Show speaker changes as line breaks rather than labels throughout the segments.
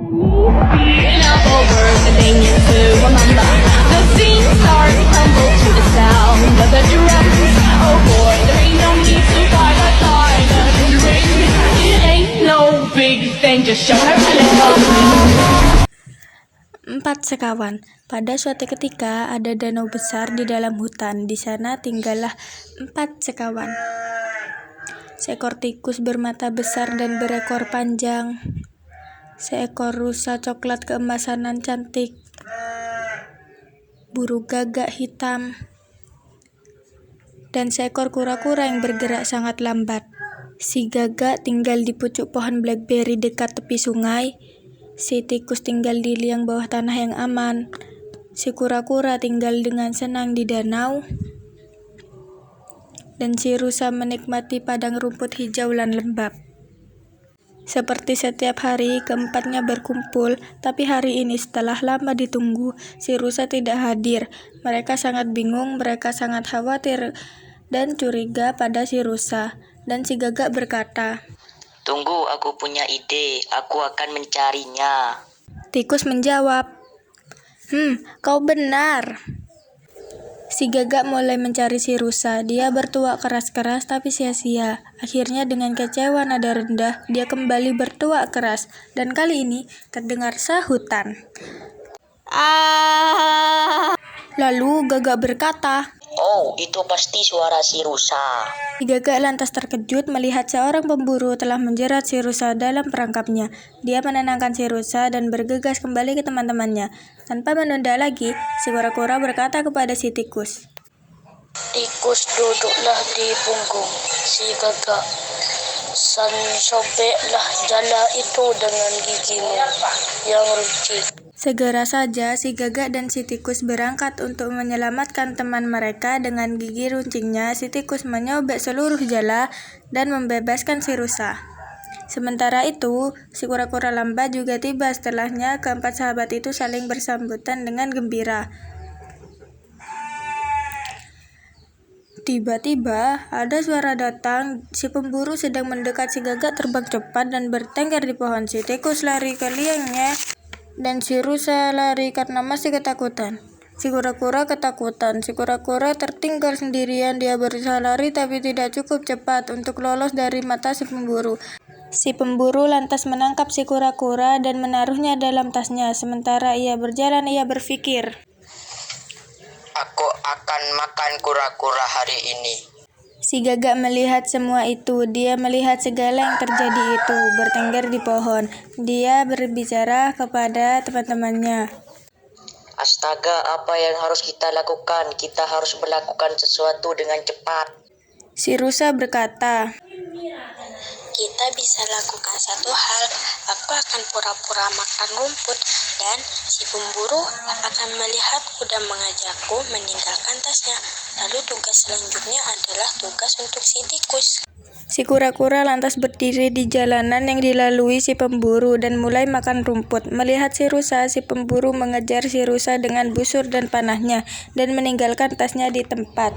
Being up over the thing to remember. The scene starts to tumble to the sound of the drums. Oh boy, there ain't no need to fight the silent ring. It ain't no big thing, just show her a little.
4 sekawan. Pada suatu ketika ada danau besar di dalam hutan. Di sana tinggallah 4 sekawan. Seekor tikus bermata besar dan berekor panjang. Seekor rusa coklat keemasanan cantik. Burung gagak hitam. Dan seekor kura-kura yang bergerak sangat lambat. Si gagak tinggal di pucuk pohon blackberry dekat tepi sungai. Si tikus tinggal di liang bawah tanah yang aman. Si kura-kura tinggal dengan senang di danau. Dan si rusa menikmati padang rumput hijau dan lembab. Seperti setiap hari, keempatnya berkumpul, tapi hari ini setelah lama ditunggu, si rusa tidak hadir. Mereka sangat bingung, mereka sangat khawatir dan curiga pada si rusa. Dan si gagak berkata,
"Tunggu, aku punya ide. Aku akan mencarinya."
Tikus menjawab, kau benar." Si gagak mulai mencari si rusa. Dia bertuak keras-keras tapi sia-sia. Akhirnya dengan kecewa nada rendah, dia kembali bertuak keras. Dan kali ini terdengar sahutan. "Ah!" Lalu gagak berkata,
"Oh, itu pasti suara si rusa."
Si gagak lantas terkejut melihat seorang pemburu telah menjerat si rusa dalam perangkapnya. Dia menenangkan si rusa dan bergegas kembali ke teman-temannya. Tanpa menunda lagi, si kura-kura berkata kepada si tikus,
"Tikus, duduklah di punggung si gagak. Sobeklah jala itu dengan gigimu yang runcing."
Segera saja si gagak dan si tikus berangkat untuk menyelamatkan teman mereka. Dengan gigi runcingnya, si tikus menyobek seluruh jala dan membebaskan si rusa. Sementara itu, si kura-kura lambat juga tiba. Setelahnya, keempat sahabat itu saling bersambutan dengan gembira. Tiba-tiba, ada suara datang. Si pemburu sedang mendekat. Si gagak terbang cepat dan bertengger di pohon. Si tikus lari ke liangnya. Dan si rusa lari karena masih ketakutan. Si kura-kura ketakutan. Si kura-kura tertinggal sendirian. Dia berusaha lari tapi tidak cukup cepat untuk lolos dari mata si pemburu. Si pemburu lantas menangkap si kura-kura dan menaruhnya dalam tasnya. Sementara ia berjalan, ia berpikir,
"Aku akan makan kura-kura hari ini."
Si gagak melihat semua itu. Dia melihat segala yang terjadi itu, bertengger di pohon. Dia berbicara kepada teman-temannya.
"Astaga, apa yang harus kita lakukan? Kita harus melakukan sesuatu dengan cepat."
Si rusa berkata,
"Kita bisa lakukan satu hal. Aku akan pura-pura makan rumput dan si pemburu akan melihatku dan mengajakku meninggalkan tasnya. Lalu tugas selanjutnya adalah tugas untuk si tikus."
Si kura-kura lantas berdiri di jalanan yang dilalui si pemburu dan mulai makan rumput. Melihat si rusa, si pemburu mengejar si rusa dengan busur dan panahnya dan meninggalkan tasnya di tempat.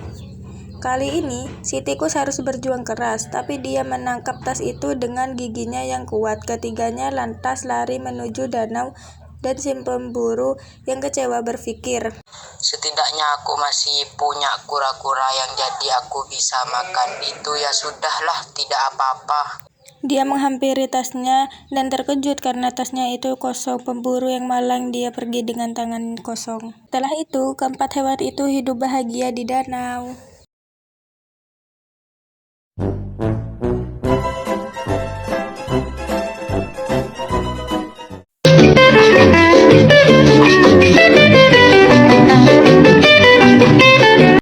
Kali ini, si tikus harus berjuang keras, tapi dia menangkap tas itu dengan giginya yang kuat. Ketiganya lantas lari menuju danau dan si pemburu yang kecewa berpikir,
"Setidaknya aku masih punya kura-kura yang jadi aku bisa makan. Itu ya sudahlah, tidak apa-apa."
Dia menghampiri tasnya dan terkejut karena tasnya itu kosong. Pemburu yang malang, dia pergi dengan tangan kosong. Setelah itu, keempat hewan itu hidup bahagia di danau.